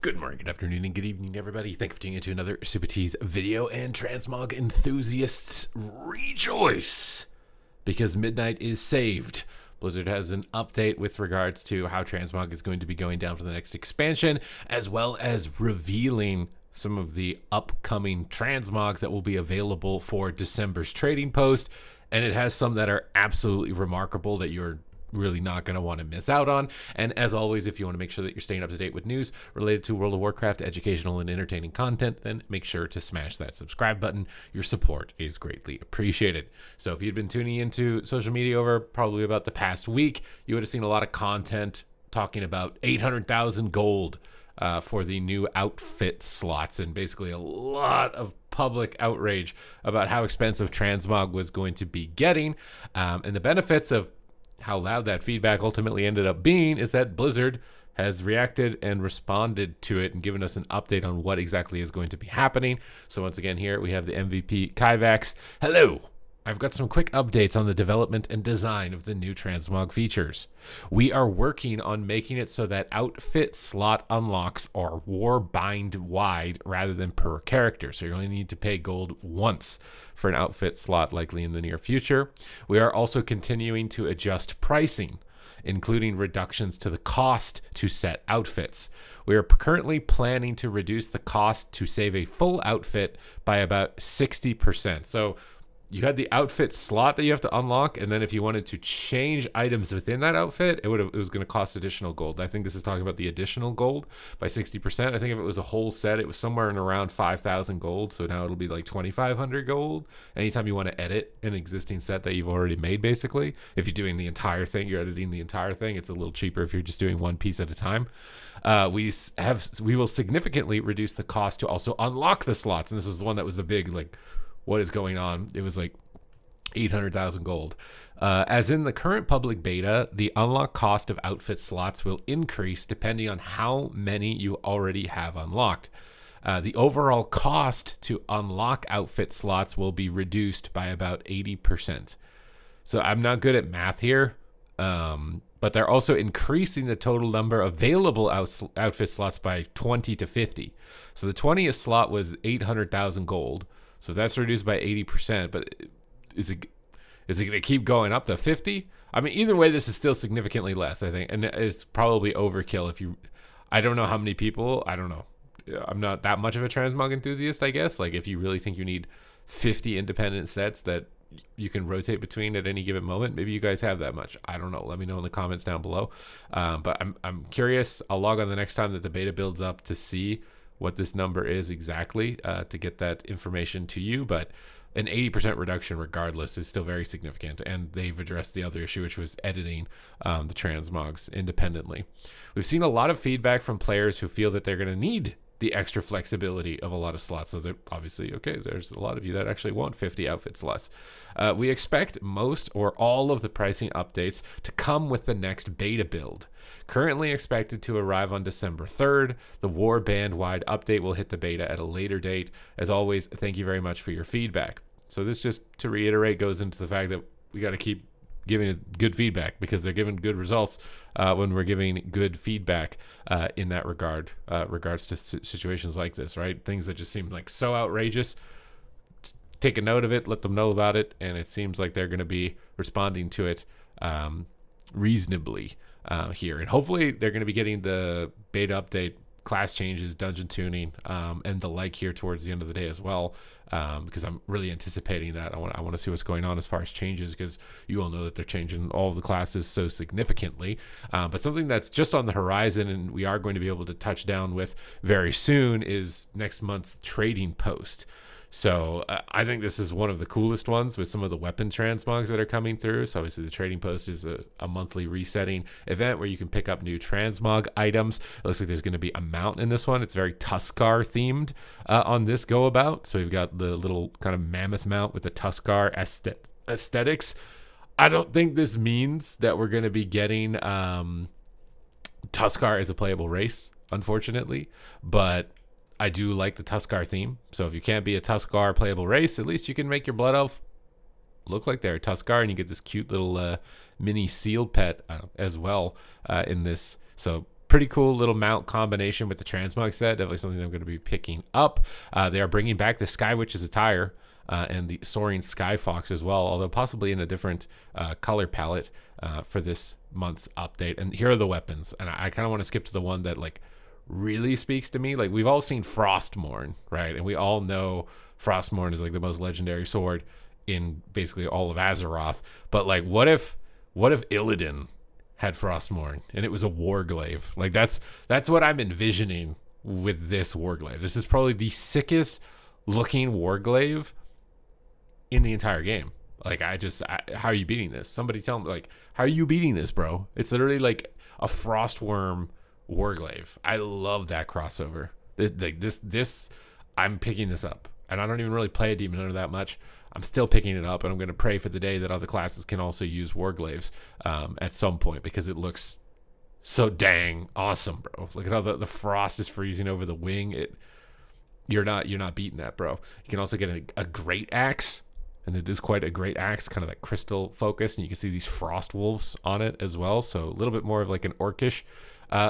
Good morning, good afternoon, and good evening, everybody. Thank you for tuning into another Supatease video. And Transmog enthusiasts, rejoice! Because midnight is saved. Blizzard has an update with regards to how Transmog is going to be going down for the next expansion, as well as revealing some of the upcoming Transmogs that will be available for December's trading post. And it has some that are absolutely remarkable that you're really not going to want to miss out on. And as always, if you want to make sure that you're staying up to date with news related to World of Warcraft, educational and entertaining content, then make sure to smash that subscribe button. Your support is greatly appreciated. So if you'd been tuning into social media over probably about the past week, you would have seen a lot of content talking about 800,000 gold for the new outfit slots, and basically a lot of public outrage about how expensive Transmog was going to be getting. And the benefits of how loud that feedback ultimately ended up being is that Blizzard has reacted and responded to it and given us an update on what exactly is going to be happening. So once again, here we have the MVP Kyvax. Hello! I've got some quick updates on the development and design of the new Transmog features. We are working on making it so that outfit slot unlocks are warbind wide rather than per character. So you only need to pay gold once for an outfit slot, likely in the near future. We are also continuing to adjust pricing, including reductions to the cost to set outfits. We are currently planning to reduce the cost to save a full outfit by about 60%. So you had the outfit slot that you have to unlock, and then if you wanted to change items within that outfit, it was going to cost additional gold. I think this is talking about the additional gold by 60%. I think if it was a whole set, it was somewhere in around 5,000 gold, so now it'll be like 2,500 gold. Anytime you want to edit an existing set that you've already made, basically. If you're doing the entire thing, you're editing the entire thing, it's a little cheaper if you're just doing one piece at a time. We will significantly reduce the cost to also unlock the slots, and this was the one that was the big, like, what is going on? It was like 800,000 gold. As in the current public beta, the unlock cost of outfit slots will increase depending on how many you already have unlocked. The overall cost to unlock outfit slots will be reduced by about 80%. So I'm not good at math here, but they're also increasing the total number of available outfit slots by 20 to 50. So the 20th slot was 800,000 gold. So that's reduced by 80%, but is it going to keep going up to 50? I mean, either way, this is still significantly less, I think. And it's probably overkill I don't know how many people, I don't know. I'm not that much of a Transmog enthusiast, I guess. Like, if you really think you need 50 independent sets that you can rotate between at any given moment, maybe you guys have that much. I don't know. Let me know in the comments down below. But I'm curious. I'll log on the next time that the beta builds up to see what this number is exactly, to get that information to you. But an 80% reduction regardless is still very significant, and they've addressed the other issue, which was editing the transmogs independently. We've seen a lot of feedback from players who feel that they're going to need the extra flexibility of a lot of slots. So they're obviously, okay, there's a lot of you that actually want 50 outfit slots. We expect most or all of the pricing updates to come with the next beta build. Currently expected to arrive on December 3rd. The War Band-wide update will hit the beta at a later date. As always, thank you very much for your feedback. So this, just to reiterate, goes into the fact that we got to keep giving good feedback, because they're giving good results when we're giving good feedback in that regards to situations like this, right? Things that just seem like so outrageous. Take a note of it, let them know about it, and it seems like they're going to be responding to it reasonably here. And hopefully they're going to be getting the beta update, class changes, dungeon tuning, and the like here towards the end of the day as well, because I'm really anticipating that. I want to see what's going on as far as changes, because you all know that they're changing all of the classes so significantly. But something that's just on the horizon and we are going to be able to touch down with very soon is next month's trading post. So I think this is one of the coolest ones with some of the weapon transmogs that are coming through. So obviously the trading post is a monthly resetting event where you can pick up new transmog items. It looks like there's going to be a mount in this one. It's very Tuskar themed on this go about. So we've got the little kind of mammoth mount with the Tuskar aesthetics. I don't think this means that we're going to be getting Tuskar as a playable race, unfortunately, but I do like the Tuskar theme. So if you can't be a Tuskar playable race, at least you can make your Blood Elf look like they're a Tuskar, and you get this cute little mini seal pet as well in this. So pretty cool little mount combination with the Transmog set. Definitely something I'm going to be picking up. They are bringing back the Sky Witch's attire and the Soaring Sky Fox as well, although possibly in a different color palette for this month's update. And here are the weapons. And I kind of want to skip to the one that like really speaks to me. Like, we've all seen Frostmourne, right? And we all know Frostmourne is like the most legendary sword in basically all of Azeroth. But like, what if Illidan had Frostmourne and it was a Warglaive? Like, that's what I'm envisioning with this Warglaive. This is probably the sickest looking Warglaive in the entire game. Like, how are you beating this? Somebody tell me, like, how are you beating this, bro? It's literally like a Frostworm Warglaive. I love that crossover. This I'm picking this up. And I don't even really play a Demon Hunter that much. I'm still picking it up, and I'm going to pray for the day that other classes can also use Warglaives at some point, because it looks so dang awesome, bro. Look at how the frost is freezing over the wing. You're not beating that, bro. You can also get a great axe, and it is quite a great axe, kind of that crystal focus, and you can see these frost wolves on it as well. So a little bit more of like an orcish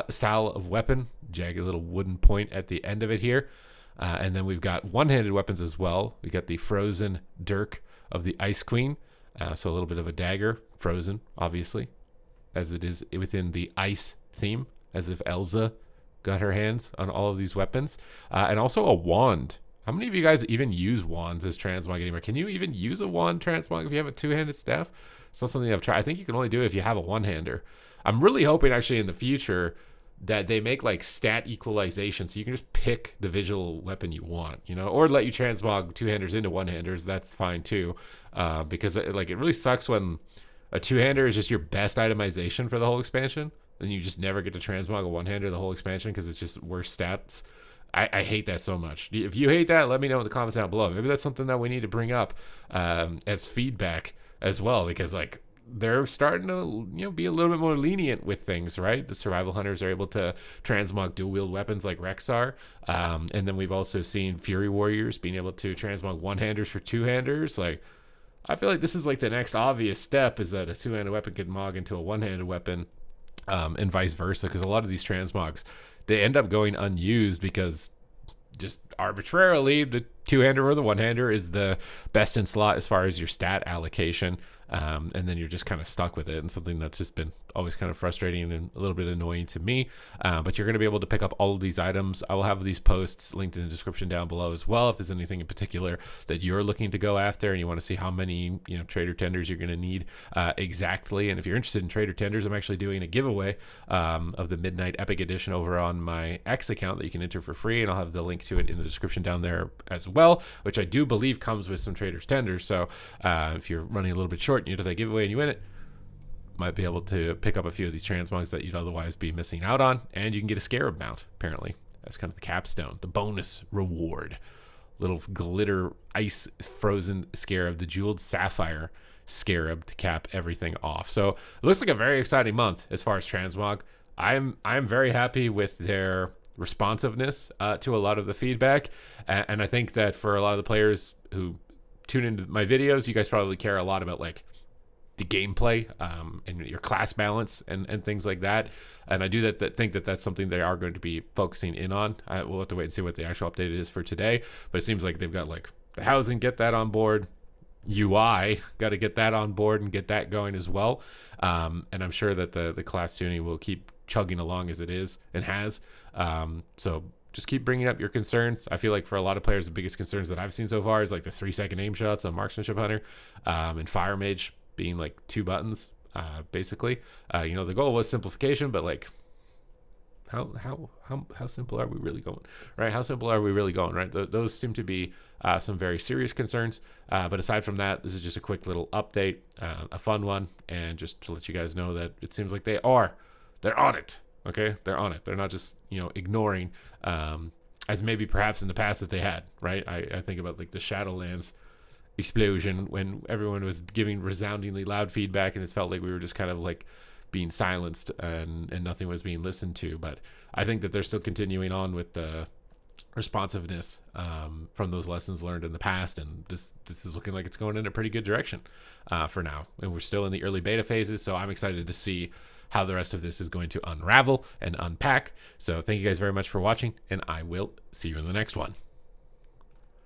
style of weapon, jagged little wooden point at the end of it here. And then we've got one-handed weapons as well. We got the frozen dirk of the Ice Queen. So a little bit of a dagger, frozen, obviously, as it is within the ice theme, as if Elsa got her hands on all of these weapons. And also a wand. How many of you guys even use wands as Transmog anymore? Can you even use a wand Transmog if you have a two-handed staff? It's not something I've tried. I think you can only do it if you have a one-hander. I'm really hoping actually in the future that they make like stat equalization, so you can just pick the visual weapon you want, or let you transmog two-handers into one-handers. That's fine too, because it really sucks when a two-hander is just your best itemization for the whole expansion, and you just never get to transmog a one-hander the whole expansion because it's just worse stats. I hate that so much. If you hate that, let me know in the comments down below. Maybe that's something that we need to bring up as feedback as well, because like, they're starting to be a little bit more lenient with things, right? The survival hunters are able to transmog dual wield weapons like Rexar, and then we've also seen Fury Warriors being able to transmog one-handers for two-handers. Like, I feel like this is like the next obvious step, is that a two-handed weapon can mog into a one-handed weapon, and vice versa, because a lot of these transmogs, they end up going unused because just arbitrarily the two-hander or the one-hander is the best in slot as far as your stat allocation. And then you're just kind of stuck with it, and something that's just been always kind of frustrating and a little bit annoying to me. But you're going to be able to pick up all of these items. I will have these posts linked in the description down below as well, if there's anything in particular that you're looking to go after and you want to see how many trader tenders you're going to need exactly. And if you're interested in trader tenders, I'm actually doing a giveaway of the Midnight Epic Edition over on my X account that you can enter for free, and I'll have the link to it in the description down there as well, which I do believe comes with some traders tenders. So if you're running a little bit short and you do that giveaway and you win it, might be able to pick up a few of these transmogs that you'd otherwise be missing out on. And you can get a scarab mount, apparently. That's kind of the capstone, the bonus reward. Little glitter ice frozen scarab, the jeweled sapphire scarab to cap everything off. So it looks like a very exciting month as far as transmog. I'm very happy with their responsiveness to a lot of the feedback. And I think that for a lot of the players who tune into my videos, you guys probably care a lot about like the gameplay and your class balance and things like that. And I do think that that's something they are going to be focusing in on. We'll have to wait and see what the actual update is for today, but it seems like they've got like the housing, get that on board. UI, got to get that on board and get that going as well. And I'm sure that the class tuning will keep chugging along as it is and has. So just keep bringing up your concerns. I feel like for a lot of players, the biggest concerns that I've seen so far is like the 3-second aim shots on Marksmanship Hunter, and Fire Mage being like 2 buttons, basically. The goal was simplification, but like, how simple are we really going, right? How simple are we really going, right? Those seem to be some very serious concerns. But aside from that, this is just a quick little update, a fun one, and just to let you guys know that it seems like they're on it. Okay, they're on it. They're not just ignoring, as maybe perhaps in the past that they had, right? I think about like the Shadowlands explosion when everyone was giving resoundingly loud feedback, and it felt like we were just kind of like being silenced and nothing was being listened to. But I think that they're still continuing on with the responsiveness from those lessons learned in the past, and this is looking like it's going in a pretty good direction for now. And we're still in the early beta phases, so I'm excited to see how the rest of this is going to unravel and unpack. So thank you guys very much for watching, and I will see you in the next one.